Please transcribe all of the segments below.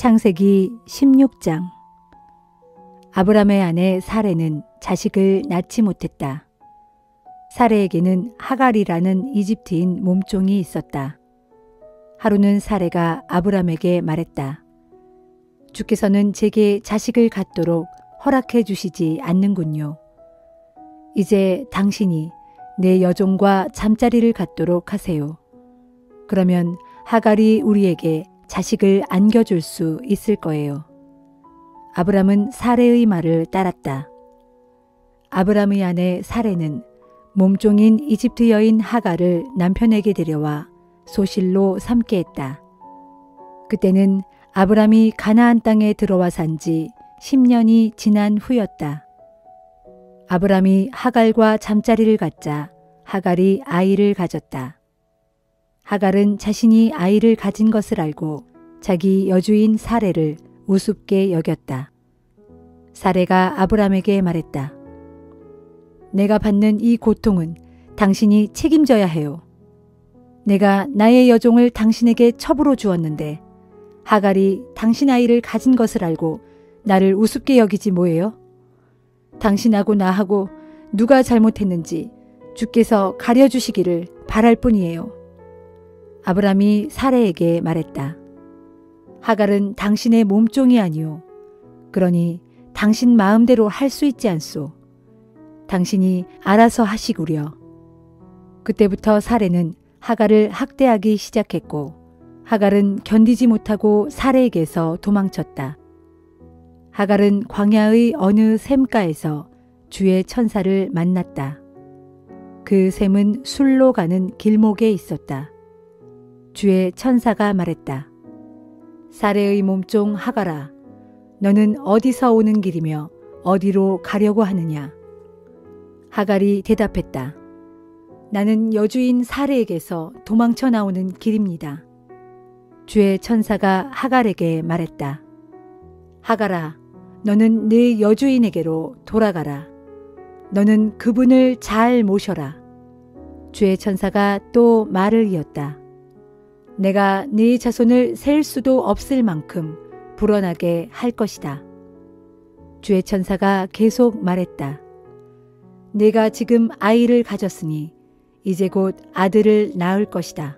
창세기 16장. 아브람의 아내 사레는 자식을 낳지 못했다. 사레에게는 하갈이라는 이집트인 몸종이 있었다. 하루는 사레가 아브람에게 말했다. 주께서는 제게 자식을 갖도록 허락해 주시지 않는군요. 이제 당신이 내 여종과 잠자리를 갖도록 하세요. 그러면 하갈이 우리에게 자식을 안겨줄 수 있을 거예요. 아브람은 사레의 말을 따랐다. 아브람의 아내 사레는 몸종인 이집트 여인 하갈을 남편에게 데려와 소실로 삼게 했다. 그때는 아브람이 가나안 땅에 들어와 산 지 10년이 지난 후였다. 아브람이 하갈과 잠자리를 갖자 하갈이 아이를 가졌다. 하갈은 자신이 아이를 가진 것을 알고 자기 여주인 사레를 우습게 여겼다. 사레가 아브람에게 말했다. 내가 받는 이 고통은 당신이 책임져야 해요. 내가 나의 여종을 당신에게 첩으로 주었는데 하갈이 당신 아이를 가진 것을 알고 나를 우습게 여기지 뭐예요? 당신하고 나하고 누가 잘못했는지 주께서 가려주시기를 바랄 뿐이에요. 아브람이 사레에게 말했다. 하갈은 당신의 몸종이 아니오. 그러니 당신 마음대로 할 수 있지 않소. 당신이 알아서 하시구려. 그때부터 사레는 하갈을 학대하기 시작했고 하갈은 견디지 못하고 사레에게서 도망쳤다. 하갈은 광야의 어느 샘가에서 주의 천사를 만났다. 그 샘은 술로 가는 길목에 있었다. 주의 천사가 말했다. 사레의 몸종 하갈아, 너는 어디서 오는 길이며 어디로 가려고 하느냐? 하갈이 대답했다. 나는 여주인 사레에게서 도망쳐 나오는 길입니다. 주의 천사가 하갈에게 말했다. 하갈아, 너는 네 여주인에게로 돌아가라. 너는 그분을 잘 모셔라. 주의 천사가 또 말을 이었다. 내가 네 자손을 셀 수도 없을 만큼 불어나게 할 것이다. 주의 천사가 계속 말했다. 내가 지금 아이를 가졌으니 이제 곧 아들을 낳을 것이다.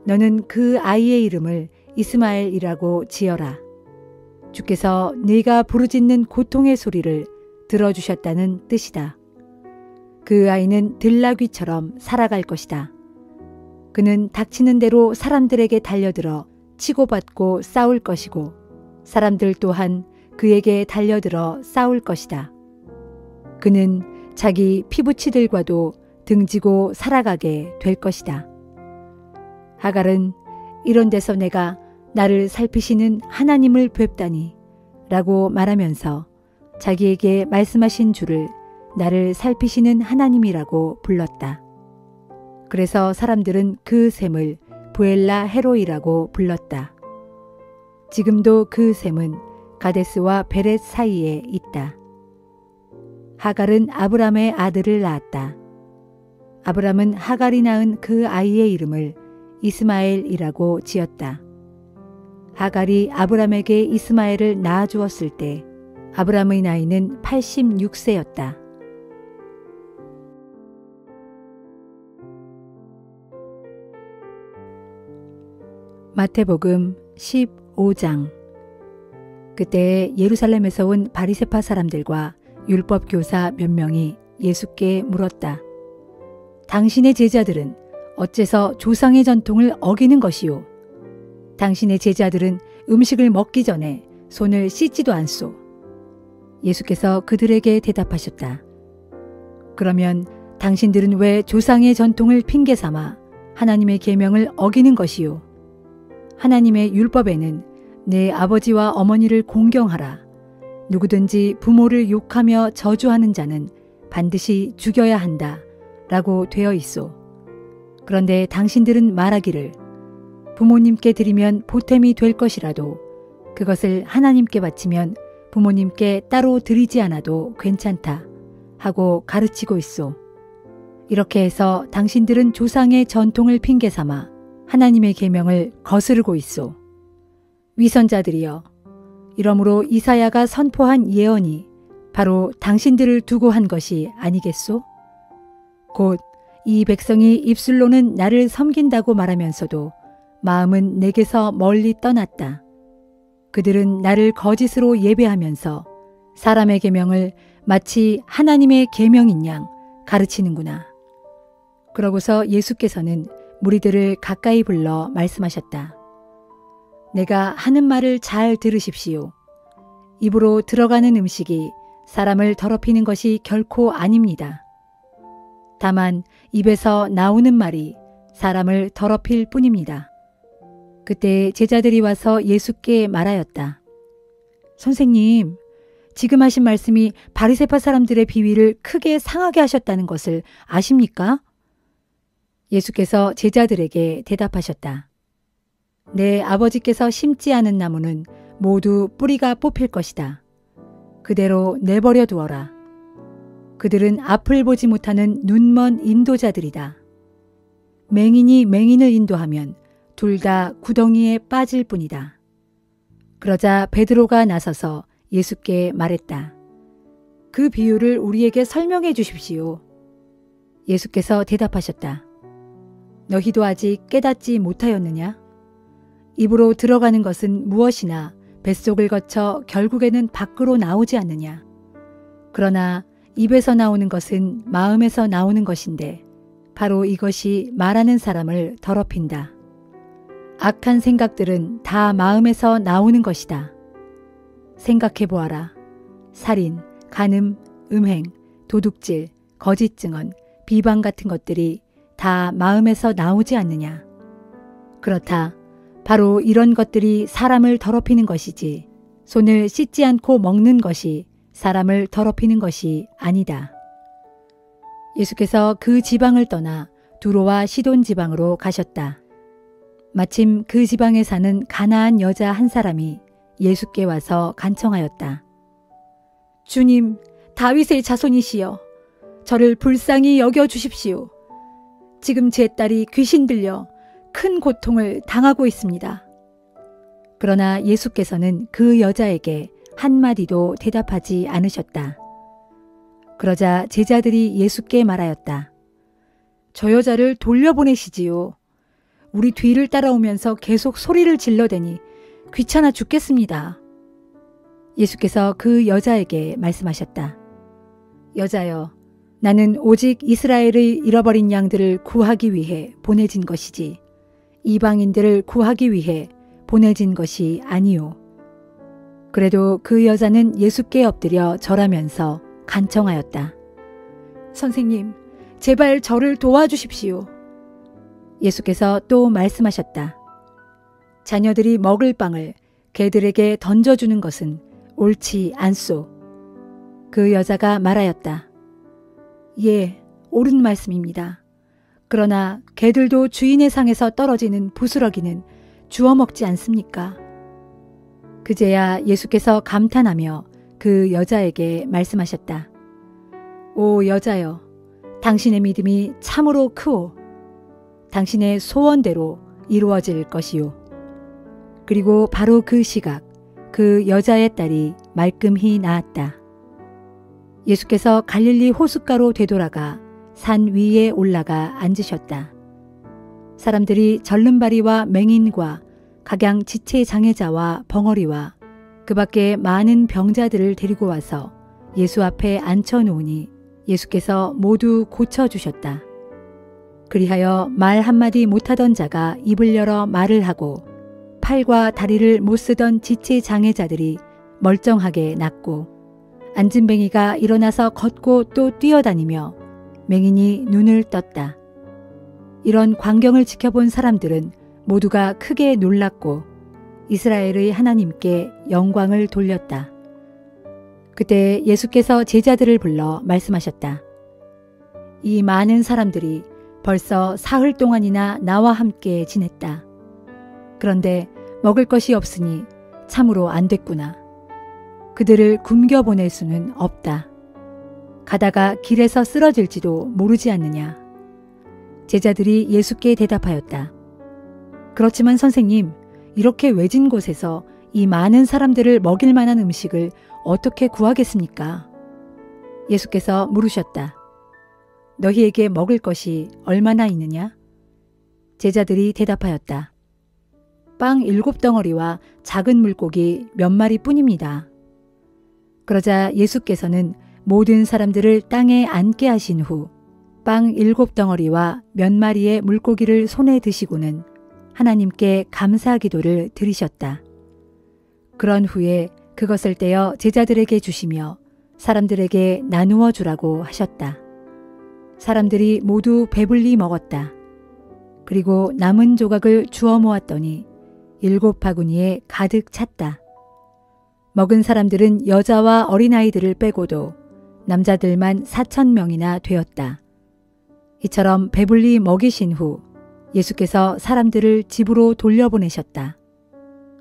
너는 그 아이의 이름을 이스마엘이라고 지어라. 주께서 네가 부르짖는 고통의 소리를 들어주셨다는 뜻이다. 그 아이는 들나귀처럼 살아갈 것이다. 그는 닥치는 대로 사람들에게 달려들어 치고받고 싸울 것이고 사람들 또한 그에게 달려들어 싸울 것이다. 그는 자기 피부치들과도 등지고 살아가게 될 것이다. 하갈은 이런 데서 내가 나를 살피시는 하나님을 뵙다니 라고 말하면서 자기에게 말씀하신 주를 나를 살피시는 하나님이라고 불렀다. 그래서 사람들은 그 샘을 부엘라 헤로이라고 불렀다. 지금도 그 샘은 가데스와 베렛 사이에 있다. 하갈은 아브람의 아들을 낳았다. 아브람은 하갈이 낳은 그 아이의 이름을 이스마엘이라고 지었다. 하갈이 아브람에게 이스마엘을 낳아주었을 때 아브람의 나이는 86세였다. 마태복음 15장. 그때 예루살렘에서 온 바리새파 사람들과 율법 교사 몇 명이 예수께 물었다. 당신의 제자들은 어째서 조상의 전통을 어기는 것이요? 당신의 제자들은 음식을 먹기 전에 손을 씻지도 않소. 예수께서 그들에게 대답하셨다. 그러면 당신들은 왜 조상의 전통을 핑계삼아 하나님의 계명을 어기는 것이요? 하나님의 율법에는 내 아버지와 어머니를 공경하라. 누구든지 부모를 욕하며 저주하는 자는 반드시 죽여야 한다. 라고 되어 있소. 그런데 당신들은 말하기를 부모님께 드리면 보탬이 될 것이라도 그것을 하나님께 바치면 부모님께 따로 드리지 않아도 괜찮다 하고 가르치고 있소. 이렇게 해서 당신들은 조상의 전통을 핑계삼아 하나님의 계명을 거스르고 있소. 위선자들이여, 이러므로 이사야가 선포한 예언이 바로 당신들을 두고 한 것이 아니겠소? 곧 이 백성이 입술로는 나를 섬긴다고 말하면서도 마음은 내게서 멀리 떠났다. 그들은 나를 거짓으로 예배하면서 사람의 계명을 마치 하나님의 계명인 양 가르치는구나. 그러고서 예수께서는 무리들을 가까이 불러 말씀하셨다. 내가 하는 말을 잘 들으십시오. 입으로 들어가는 음식이 사람을 더럽히는 것이 결코 아닙니다. 다만 입에서 나오는 말이 사람을 더럽힐 뿐입니다. 그때 제자들이 와서 예수께 말하였다. 선생님, 지금 하신 말씀이 바리새파 사람들의 비위를 크게 상하게 하셨다는 것을 아십니까? 예수께서 제자들에게 대답하셨다. 내 아버지께서 심지 않은 나무는 모두 뿌리가 뽑힐 것이다. 그대로 내버려 두어라. 그들은 앞을 보지 못하는 눈먼 인도자들이다. 맹인이 맹인을 인도하면 둘 다 구덩이에 빠질 뿐이다. 그러자 베드로가 나서서 예수께 말했다. 그 비유를 우리에게 설명해 주십시오. 예수께서 대답하셨다. 너희도 아직 깨닫지 못하였느냐? 입으로 들어가는 것은 무엇이나 뱃속을 거쳐 결국에는 밖으로 나오지 않느냐? 그러나 입에서 나오는 것은 마음에서 나오는 것인데 바로 이것이 말하는 사람을 더럽힌다. 악한 생각들은 다 마음에서 나오는 것이다. 생각해 보아라. 살인, 간음, 음행, 도둑질, 거짓 증언, 비방 같은 것들이 다 마음에서 나오지 않느냐. 그렇다. 바로 이런 것들이 사람을 더럽히는 것이지 손을 씻지 않고 먹는 것이 사람을 더럽히는 것이 아니다. 예수께서 그 지방을 떠나 두로와 시돈 지방으로 가셨다. 마침 그 지방에 사는 가나안 여자 한 사람이 예수께 와서 간청하였다. 주님, 다윗의 자손이시여, 저를 불쌍히 여겨 주십시오. 지금 제 딸이 귀신 들려 큰 고통을 당하고 있습니다. 그러나 예수께서는 그 여자에게 한마디도 대답하지 않으셨다. 그러자 제자들이 예수께 말하였다. 저 여자를 돌려보내시지요. 우리 뒤를 따라오면서 계속 소리를 질러대니 귀찮아 죽겠습니다. 예수께서 그 여자에게 말씀하셨다. 여자여, 나는 오직 이스라엘의 잃어버린 양들을 구하기 위해 보내진 것이지 이방인들을 구하기 위해 보내진 것이 아니요. 그래도 그 여자는 예수께 엎드려 절하면서 간청하였다. 선생님, 제발 저를 도와주십시오. 예수께서 또 말씀하셨다. 자녀들이 먹을 빵을 개들에게 던져주는 것은 옳지 않소. 그 여자가 말하였다. 예, 옳은 말씀입니다. 그러나 개들도 주인의 상에서 떨어지는 부스러기는 주워 먹지 않습니까? 그제야 예수께서 감탄하며 그 여자에게 말씀하셨다. 오 여자여, 당신의 믿음이 참으로 크오. 당신의 소원대로 이루어질 것이요. 그리고 바로 그 시각 그 여자의 딸이 말끔히 나았다. 예수께서 갈릴리 호숫가로 되돌아가 산 위에 올라가 앉으셨다. 사람들이 절름발이와 맹인과 각양 지체 장애자와 벙어리와 그 밖에 많은 병자들을 데리고 와서 예수 앞에 앉혀놓으니 예수께서 모두 고쳐주셨다. 그리하여 말 한마디 못하던 자가 입을 열어 말을 하고 팔과 다리를 못 쓰던 지체 장애자들이 멀쩡하게 낫고 앉은뱅이가 일어나서 걷고 또 뛰어다니며 맹인이 눈을 떴다. 이런 광경을 지켜본 사람들은 모두가 크게 놀랐고 이스라엘의 하나님께 영광을 돌렸다. 그때 예수께서 제자들을 불러 말씀하셨다. 이 많은 사람들이 벌써 사흘 동안이나 나와 함께 지냈다. 그런데 먹을 것이 없으니 참으로 안 됐구나. 그들을 굶겨보낼 수는 없다. 가다가 길에서 쓰러질지도 모르지 않느냐. 제자들이 예수께 대답하였다. 그렇지만 선생님, 이렇게 외진 곳에서 이 많은 사람들을 먹일 만한 음식을 어떻게 구하겠습니까? 예수께서 물으셨다. 너희에게 먹을 것이 얼마나 있느냐? 제자들이 대답하였다. 빵 7덩어리와 작은 물고기 몇 마리 뿐입니다. 그러자 예수께서는 모든 사람들을 땅에 앉게 하신 후 빵 7덩어리와 몇 마리의 물고기를 손에 드시고는 하나님께 감사 기도를 드리셨다. 그런 후에 그것을 떼어 제자들에게 주시며 사람들에게 나누어 주라고 하셨다. 사람들이 모두 배불리 먹었다. 그리고 남은 조각을 주워 모았더니 7 바구니에 가득 찼다. 먹은 사람들은 여자와 어린아이들을 빼고도 남자들만 4,000명이나 되었다. 이처럼 배불리 먹이신 후 예수께서 사람들을 집으로 돌려보내셨다.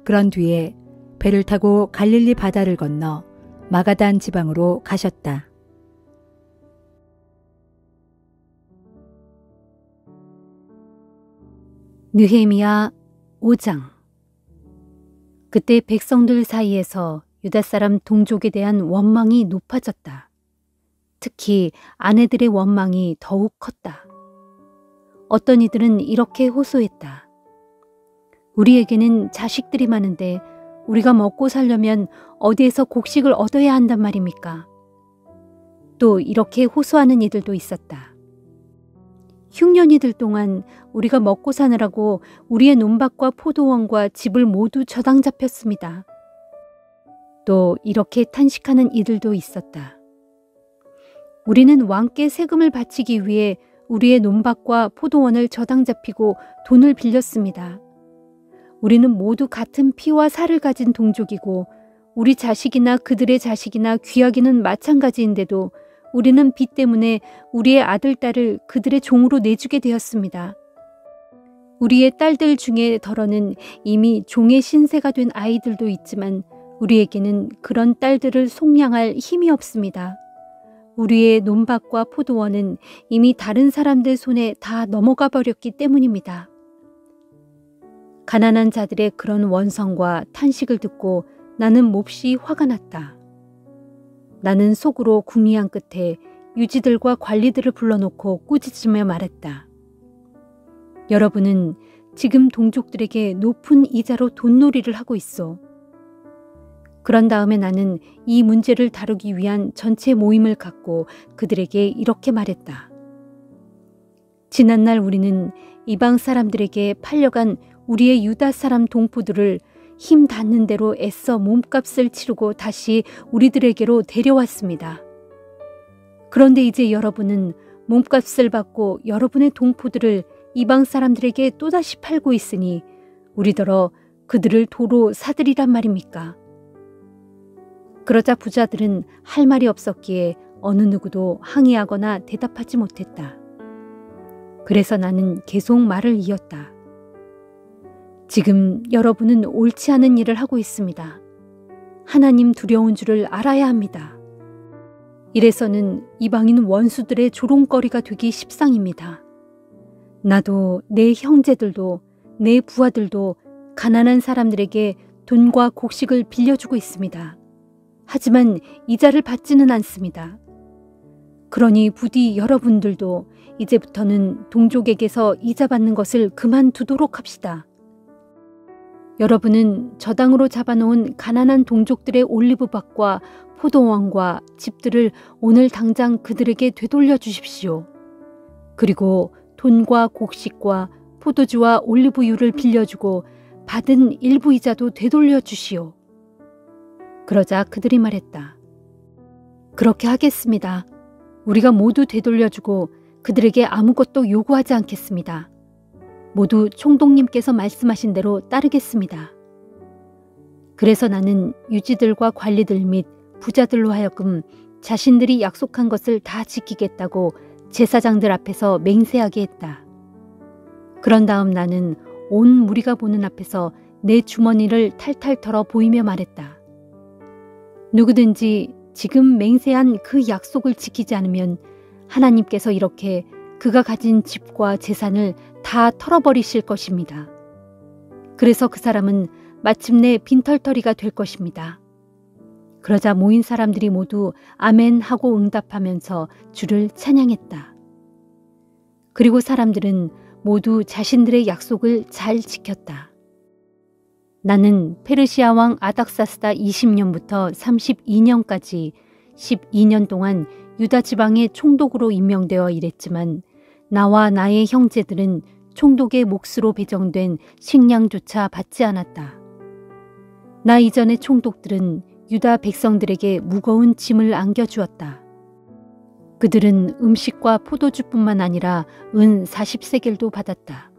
그런 뒤에 배를 타고 갈릴리 바다를 건너 마가단 지방으로 가셨다. 느헤미야 5장. 그때 백성들 사이에서 유다 사람 동족에 대한 원망이 높아졌다. 특히 아내들의 원망이 더욱 컸다. 어떤 이들은 이렇게 호소했다. 우리에게는 자식들이 많은데 우리가 먹고 살려면 어디에서 곡식을 얻어야 한단 말입니까? 또 이렇게 호소하는 이들도 있었다. 흉년이들 동안 우리가 먹고 사느라고 우리의 논밭과 포도원과 집을 모두 저당 잡혔습니다. 또 이렇게 탄식하는 이들도 있었다. 우리는 왕께 세금을 바치기 위해 우리의 논밭과 포도원을 저당 잡히고 돈을 빌렸습니다. 우리는 모두 같은 피와 살을 가진 동족이고 우리 자식이나 그들의 자식이나 귀하기는 마찬가지인데도 우리는 빚 때문에 우리의 아들, 딸을 그들의 종으로 내주게 되었습니다. 우리의 딸들 중에 덜어는 이미 종의 신세가 된 아이들도 있지만 우리에게는 그런 딸들을 속량할 힘이 없습니다. 우리의 논밭과 포도원은 이미 다른 사람들 손에 다 넘어가 버렸기 때문입니다. 가난한 자들의 그런 원성과 탄식을 듣고 나는 몹시 화가 났다. 나는 속으로 궁리한 끝에 유지들과 관리들을 불러놓고 꾸짖으며 말했다. 여러분은 지금 동족들에게 높은 이자로 돈놀이를 하고 있어. 그런 다음에 나는 이 문제를 다루기 위한 전체 모임을 갖고 그들에게 이렇게 말했다. 지난날 우리는 이방 사람들에게 팔려간 우리의 유다 사람 동포들을 힘 닿는 대로 애써 몸값을 치르고 다시 우리들에게로 데려왔습니다. 그런데 이제 여러분은 몸값을 받고 여러분의 동포들을 이방 사람들에게 또다시 팔고 있으니 우리더러 그들을 도로 사들이란 말입니까? 그러자 부자들은 할 말이 없었기에 어느 누구도 항의하거나 대답하지 못했다. 그래서 나는 계속 말을 이었다. 지금 여러분은 옳지 않은 일을 하고 있습니다. 하나님 두려운 줄을 알아야 합니다. 이래서는 이방인 원수들의 조롱거리가 되기 십상입니다. 나도 내 형제들도 내 부하들도 가난한 사람들에게 돈과 곡식을 빌려주고 있습니다. 하지만 이자를 받지는 않습니다. 그러니 부디 여러분들도 이제부터는 동족에게서 이자 받는 것을 그만두도록 합시다. 여러분은 저당으로 잡아놓은 가난한 동족들의 올리브밭과 포도원과 집들을 오늘 당장 그들에게 되돌려 주십시오. 그리고 돈과 곡식과 포도주와 올리브유를 빌려주고 받은 일부 이자도 되돌려 주시오. 그러자 그들이 말했다. 그렇게 하겠습니다. 우리가 모두 되돌려주고 그들에게 아무것도 요구하지 않겠습니다. 모두 총독님께서 말씀하신 대로 따르겠습니다. 그래서 나는 유지들과 관리들 및 부자들로 하여금 자신들이 약속한 것을 다 지키겠다고 제사장들 앞에서 맹세하게 했다. 그런 다음 나는 온 무리가 보는 앞에서 내 주머니를 탈탈 털어 보이며 말했다. 누구든지 지금 맹세한 그 약속을 지키지 않으면 하나님께서 이렇게 그가 가진 집과 재산을 다 털어버리실 것입니다. 그래서 그 사람은 마침내 빈털터리가 될 것입니다. 그러자 모인 사람들이 모두 아멘 하고 응답하면서 주를 찬양했다. 그리고 사람들은 모두 자신들의 약속을 잘 지켰다. 나는 페르시아 왕 아닥사스다 20년부터 32년까지 12년 동안 유다 지방의 총독으로 임명되어 일했지만 나와 나의 형제들은 총독의 몫으로 배정된 식량조차 받지 않았다. 나 이전의 총독들은 유다 백성들에게 무거운 짐을 안겨주었다. 그들은 음식과 포도주뿐만 아니라 은 40세겔도 받았다.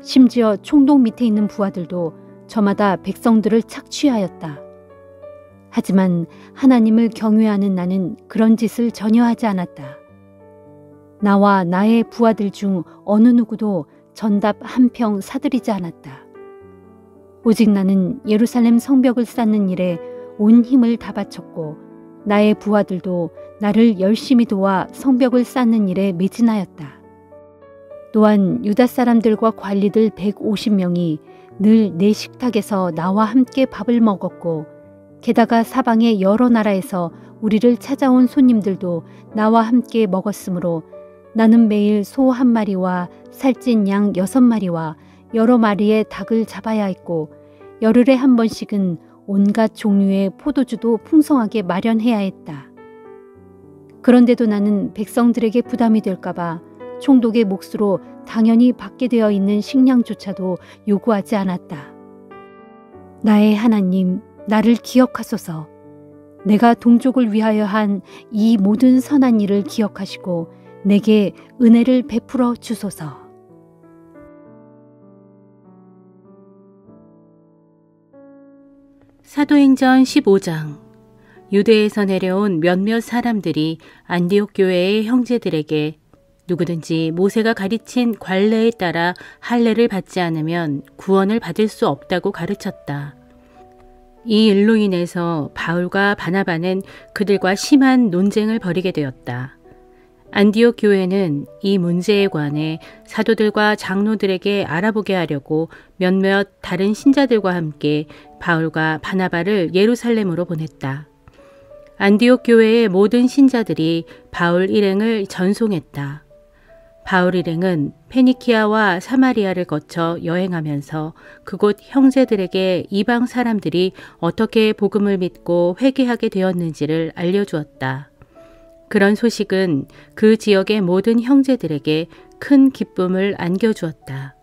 심지어 총독 밑에 있는 부하들도 저마다 백성들을 착취하였다. 하지만 하나님을 경외하는 나는 그런 짓을 전혀 하지 않았다. 나와 나의 부하들 중 어느 누구도 전답 한 평 사들이지 않았다. 오직 나는 예루살렘 성벽을 쌓는 일에 온 힘을 다 바쳤고 나의 부하들도 나를 열심히 도와 성벽을 쌓는 일에 매진하였다. 또한 유다 사람들과 관리들 150명이 늘 내 식탁에서 나와 함께 밥을 먹었고 게다가 사방의 여러 나라에서 우리를 찾아온 손님들도 나와 함께 먹었으므로 나는 매일 소 1마리와 살찐 양 6마리와 여러 마리의 닭을 잡아야 했고 열흘에 한 번씩은 온갖 종류의 포도주도 풍성하게 마련해야 했다. 그런데도 나는 백성들에게 부담이 될까봐 총독의 몫으로 당연히 받게 되어 있는 식량조차도 요구하지 않았다. 나의 하나님, 나를 기억하소서. 내가 동족을 위하여 한 이 모든 선한 일을 기억하시고 내게 은혜를 베풀어 주소서. 사도행전 15장. 유대에서 내려온 몇몇 사람들이 안디옥 교회의 형제들에게 누구든지 모세가 가르친 관례에 따라 할례를 받지 않으면 구원을 받을 수 없다고 가르쳤다. 이 일로 인해서 바울과 바나바는 그들과 심한 논쟁을 벌이게 되었다. 안디옥 교회는 이 문제에 관해 사도들과 장로들에게 알아보게 하려고 몇몇 다른 신자들과 함께 바울과 바나바를 예루살렘으로 보냈다. 안디옥 교회의 모든 신자들이 바울 일행을 전송했다. 바울 일행은 페니키아와 사마리아를 거쳐 여행하면서 그곳 형제들에게 이방 사람들이 어떻게 복음을 믿고 회개하게 되었는지를 알려주었다. 그런 소식은 그 지역의 모든 형제들에게 큰 기쁨을 안겨주었다.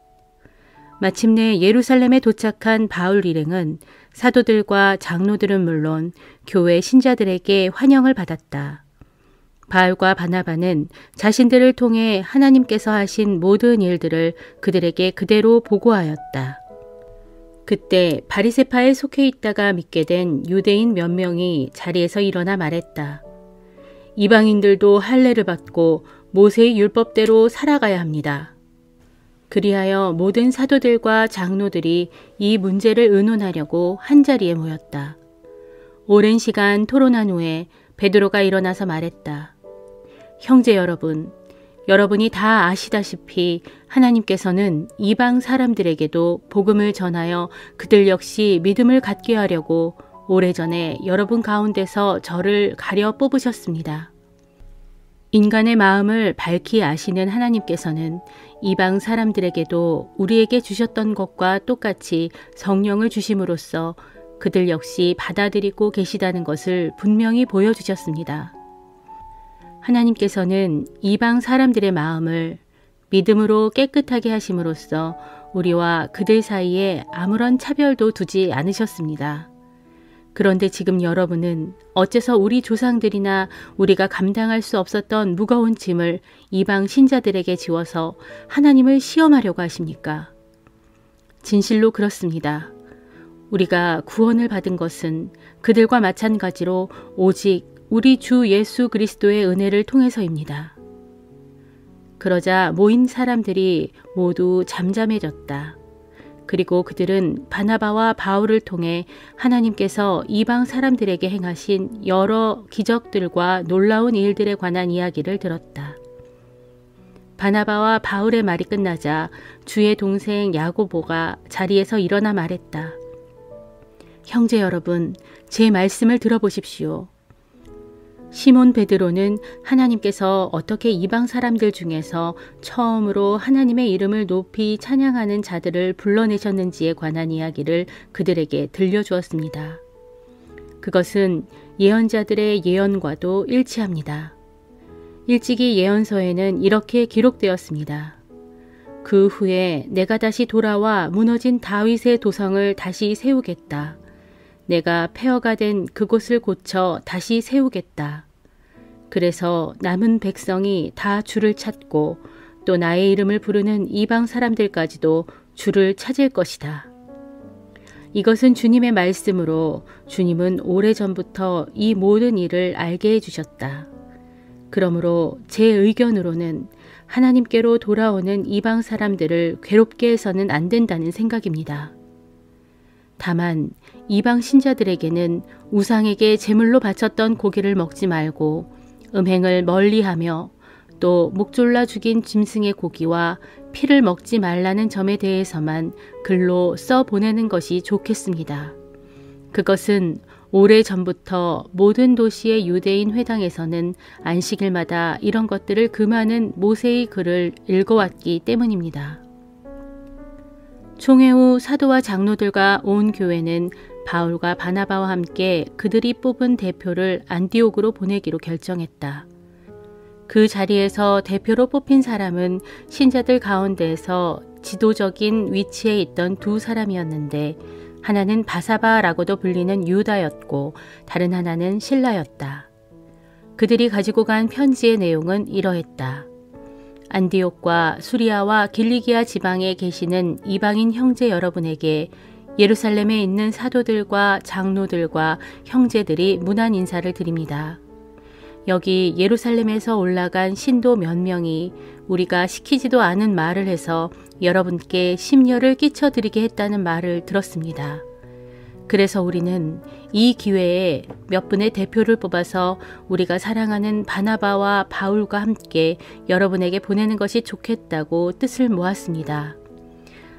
마침내 예루살렘에 도착한 바울 일행은 사도들과 장로들은 물론 교회 신자들에게 환영을 받았다. 바울과 바나바는 자신들을 통해 하나님께서 하신 모든 일들을 그들에게 그대로 보고하였다. 그때 바리새파에 속해 있다가 믿게 된 유대인 몇 명이 자리에서 일어나 말했다. 이방인들도 할례를 받고 모세의 율법대로 살아가야 합니다. 그리하여 모든 사도들과 장로들이 이 문제를 의논하려고 한자리에 모였다. 오랜 시간 토론한 후에 베드로가 일어나서 말했다. 형제 여러분, 여러분이 다 아시다시피 하나님께서는 이방 사람들에게도 복음을 전하여 그들 역시 믿음을 갖게 하려고 오래전에 여러분 가운데서 저를 가려 뽑으셨습니다. 인간의 마음을 밝히 아시는 하나님께서는 이방 사람들에게도 우리에게 주셨던 것과 똑같이 성령을 주심으로써 그들 역시 받아들이고 계시다는 것을 분명히 보여주셨습니다. 하나님께서는 이방 사람들의 마음을 믿음으로 깨끗하게 하심으로써 우리와 그들 사이에 아무런 차별도 두지 않으셨습니다. 그런데 지금 여러분은 어째서 우리 조상들이나 우리가 감당할 수 없었던 무거운 짐을 이방 신자들에게 지워서 하나님을 시험하려고 하십니까? 진실로 그렇습니다. 우리가 구원을 받은 것은 그들과 마찬가지로 오직 우리 주 예수 그리스도의 은혜를 통해서입니다. 그러자 모인 사람들이 모두 잠잠해졌다. 그리고 그들은 바나바와 바울을 통해 하나님께서 이방 사람들에게 행하신 여러 기적들과 놀라운 일들에 관한 이야기를 들었다. 바나바와 바울의 말이 끝나자 주의 동생 야고보가 자리에서 일어나 말했다. 형제 여러분, 제 말씀을 들어보십시오. 시몬 베드로는 하나님께서 어떻게 이방 사람들 중에서 처음으로 하나님의 이름을 높이 찬양하는 자들을 불러내셨는지에 관한 이야기를 그들에게 들려주었습니다. 그것은 예언자들의 예언과도 일치합니다. 일찍이 예언서에는 이렇게 기록되었습니다. 그 후에 내가 다시 돌아와 무너진 다윗의 도성을 다시 세우겠다. 내가 폐허가 된 그곳을 고쳐 다시 세우겠다. 그래서 남은 백성이 다 주를 찾고 또 나의 이름을 부르는 이방 사람들까지도 주를 찾을 것이다. 이것은 주님의 말씀으로 주님은 오래전부터 이 모든 일을 알게 해주셨다. 그러므로 제 의견으로는 하나님께로 돌아오는 이방 사람들을 괴롭게 해서는 안 된다는 생각입니다. 다만 이방 신자들에게는 우상에게 제물로 바쳤던 고기를 먹지 말고 음행을 멀리하며 또 목졸라 죽인 짐승의 고기와 피를 먹지 말라는 점에 대해서만 글로 써보내는 것이 좋겠습니다. 그것은 오래전부터 모든 도시의 유대인 회당에서는 안식일마다 이런 것들을 금하는 모세의 글을 읽어왔기 때문입니다. 총회 후 사도와 장로들과 온 교회는 바울과 바나바와 함께 그들이 뽑은 대표를 안디옥으로 보내기로 결정했다. 그 자리에서 대표로 뽑힌 사람은 신자들 가운데에서 지도적인 위치에 있던 두 사람이었는데 하나는 바사바라고도 불리는 유다였고 다른 하나는 실라였다. 그들이 가지고 간 편지의 내용은 이러했다. 안디옥과 수리아와 길리기아 지방에 계시는 이방인 형제 여러분에게 예루살렘에 있는 사도들과 장로들과 형제들이 문안 인사를 드립니다. 여기 예루살렘에서 올라간 신도 몇 명이 우리가 시키지도 않은 말을 해서 여러분께 심려를 끼쳐드리게 했다는 말을 들었습니다. 그래서 우리는 이 기회에 몇 분의 대표를 뽑아서 우리가 사랑하는 바나바와 바울과 함께 여러분에게 보내는 것이 좋겠다고 뜻을 모았습니다.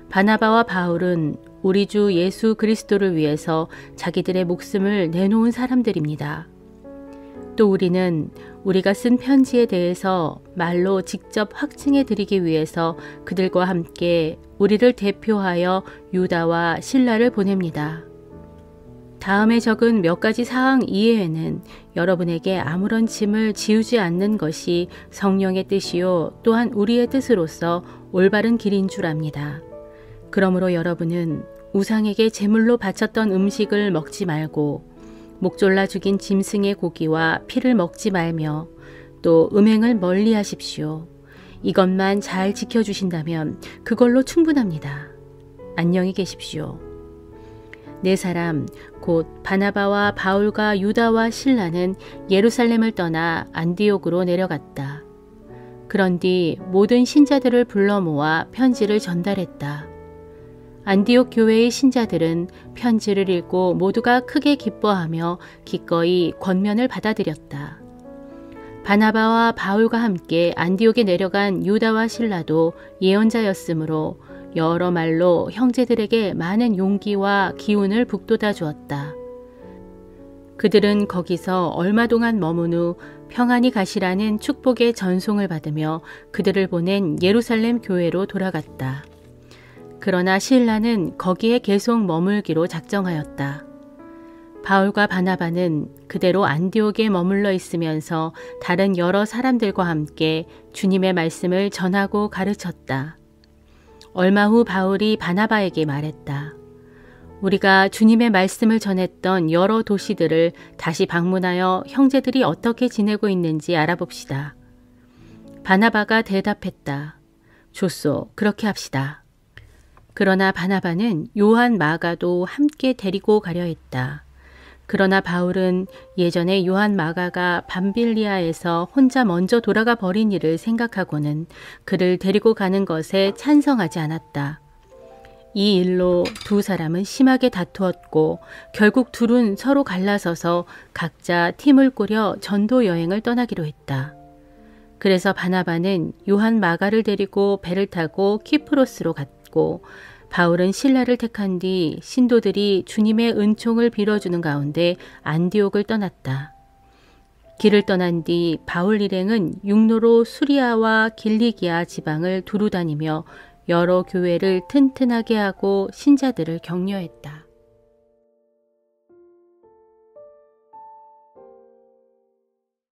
바나바와 바울은 우리 주 예수 그리스도를 위해서 자기들의 목숨을 내놓은 사람들입니다. 또 우리는 우리가 쓴 편지에 대해서 말로 직접 확증해 드리기 위해서 그들과 함께 우리를 대표하여 유다와 실라를 보냅니다. 다음에 적은 몇 가지 사항 이외에는 여러분에게 아무런 짐을 지우지 않는 것이 성령의 뜻이요 또한 우리의 뜻으로서 올바른 길인 줄 압니다. 그러므로 여러분은 우상에게 제물로 바쳤던 음식을 먹지 말고 목졸라 죽인 짐승의 고기와 피를 먹지 말며 또 음행을 멀리 하십시오. 이것만 잘 지켜주신다면 그걸로 충분합니다. 안녕히 계십시오. 네 사람 곧 바나바와 바울과 유다와 실라는 예루살렘을 떠나 안디옥으로 내려갔다. 그런 뒤 모든 신자들을 불러 모아 편지를 전달했다. 안디옥 교회의 신자들은 편지를 읽고 모두가 크게 기뻐하며 기꺼이 권면을 받아들였다. 바나바와 바울과 함께 안디옥에 내려간 유다와 실라도 예언자였으므로 여러 말로 형제들에게 많은 용기와 기운을 북돋아 주었다. 그들은 거기서 얼마 동안 머문 후 평안히 가시라는 축복의 전송을 받으며 그들을 보낸 예루살렘 교회로 돌아갔다. 그러나 실라는 거기에 계속 머물기로 작정하였다. 바울과 바나바는 그대로 안디옥에 머물러 있으면서 다른 여러 사람들과 함께 주님의 말씀을 전하고 가르쳤다. 얼마 후 바울이 바나바에게 말했다. 우리가 주님의 말씀을 전했던 여러 도시들을 다시 방문하여 형제들이 어떻게 지내고 있는지 알아봅시다. 바나바가 대답했다. 좋소, 그렇게 합시다. 그러나 바나바는 요한 마가도 함께 데리고 가려 했다. 그러나 바울은 예전에 요한 마가가 밤빌리아에서 혼자 먼저 돌아가 버린 일을 생각하고는 그를 데리고 가는 것에 찬성하지 않았다. 이 일로 두 사람은 심하게 다투었고 결국 둘은 서로 갈라서서 각자 팀을 꾸려 전도 여행을 떠나기로 했다. 그래서 바나바는 요한 마가를 데리고 배를 타고 키프로스로 갔고 바울은 실라를 택한 뒤 신도들이 주님의 은총을 빌어주는 가운데 안디옥을 떠났다. 길을 떠난 뒤 바울 일행은 육로로 수리아와 길리기아 지방을 두루 다니며 여러 교회를 튼튼하게 하고 신자들을 격려했다.